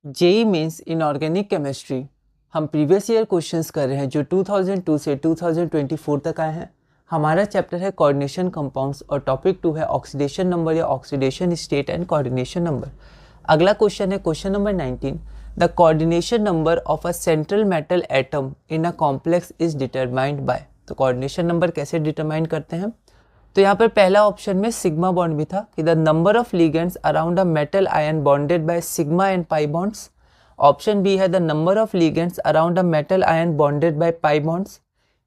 JEE mains in organic chemistry हम previous year questions कर रहे हैं जो 2002 से 2024 तक आए हैं। हमारा चैप्टर है कोऑर्डिनेशन कंपाउंड्स और टॉपिक 2 है ऑक्सीडेशन नंबर या oxidation state and coordination number. अगला क्वेश्चन है question number 19। The coordination number of a central metal atom in a complex is determined by. तो कोऑर्डिनेशन नंबर कैसे डिटरमाइन करते हैं? तो यहाँ पर पहला ऑप्शन में सिग्मा बॉन्ड भी था कि the number of ligands around a metal ion bonded by sigma and pi bonds. Option B है the number of ligands around a metal ion bonded by pi bonds.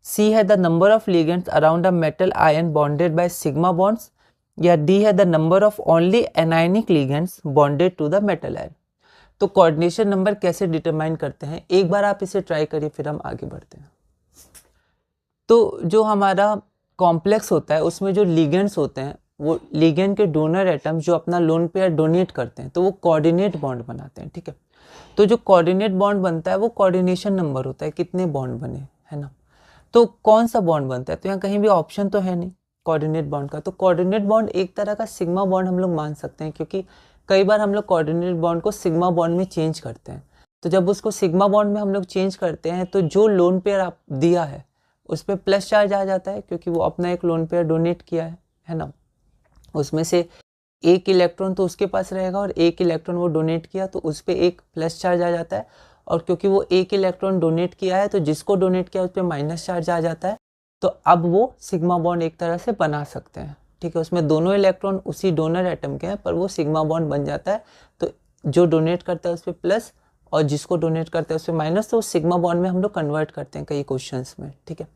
C है the number of ligands around a metal ion bonded by sigma bonds. या D है the number of only anionic ligands bonded to the metal ion. तो coordination number कैसे determine करते हैं, एक बार आप इसे ट्राई करिए, फिर हम आगे बढ़ते हैं। तो जो हमारा कॉम्प्लेक्स होता है उसमें जो लिगेंड्स होते हैं वो लिगेंड के डोनर एटम जो अपना लोन पेयर डोनेट करते हैं तो वो कोऑर्डिनेट बॉन्ड बनाते हैं, ठीक है। तो जो कोऑर्डिनेट बॉन्ड बनता है वो कोऑर्डिनेशन नंबर होता है, कितने बॉन्ड बने, है ना। तो कौन सा बॉन्ड बनता है, तो यहाँ कहीं भी ऑप्शन तो है नहीं कोऑर्डिनेट बॉन्ड का। तो कोऑर्डिनेट बॉन्ड एक तरह का सिग्मा बॉन्ड हम लोग मान सकते हैं, क्योंकि कई बार हम लोग कोऑर्डिनेट बॉन्ड को सिग्मा बॉन्ड में चेंज करते हैं। तो जब उसको सिग्मा बॉन्ड में हम लोग चेंज करते हैं तो जो लोन पेयर आप दिया है उस पर प्लस चार्ज आ जाता है, क्योंकि वो अपना एक लोन पेयर डोनेट किया है ना। उसमें से एक इलेक्ट्रॉन तो उसके पास रहेगा और एक इलेक्ट्रॉन वो डोनेट किया तो उस पर एक प्लस चार्ज आ जाता है। और क्योंकि वो एक इलेक्ट्रॉन डोनेट किया है तो जिसको डोनेट किया उस पर माइनस चार्ज आ जाता है। तो अब वो सिग्मा बॉन्ड एक तरह से बना सकते हैं, ठीक है। उसमें दोनों इलेक्ट्रॉन उसी डोनर एटम के हैं पर वो सिग्मा बॉन्ड बन जाता है। तो जो डोनेट करता है उस पर प्लस और जिसको डोनेट करते हैं उस पर माइनस, तो सिग्मा बॉन्ड में हम लोग कन्वर्ट करते हैं कई क्वेश्चंस में, ठीक है।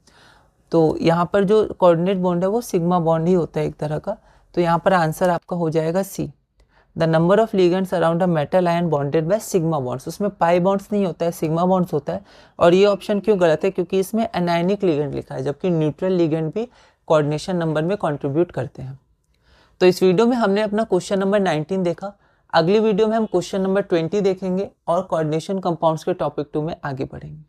तो यहाँ पर जो कोऑर्डिनेट बॉन्ड है वो सिग्मा बॉन्ड ही होता है एक तरह का। तो यहाँ पर आंसर आपका हो जाएगा C, the number of ligands around a metal ion bonded by sigma bonds. उसमें पाई बॉन्ड्स नहीं होता है, सिग्मा बॉन्ड्स होता है। और ये ऑप्शन क्यों गलत है, क्योंकि इसमें एनायनिक लिगेंड लिखा है, जबकि न्यूट्रल लिगेंड भी कोऑर्डिनेशन नंबर में कंट्रीब्यूट करते हैं। तो इस वीडियो में हमने अपना क्वेश्चन नंबर 19 देखा। अगली वीडियो में हम क्वेश्चन नंबर 20 देखेंगे और कोऑर्डिनेशन कंपाउंड्स के टॉपिक 2 में आगे बढ़ेंगे।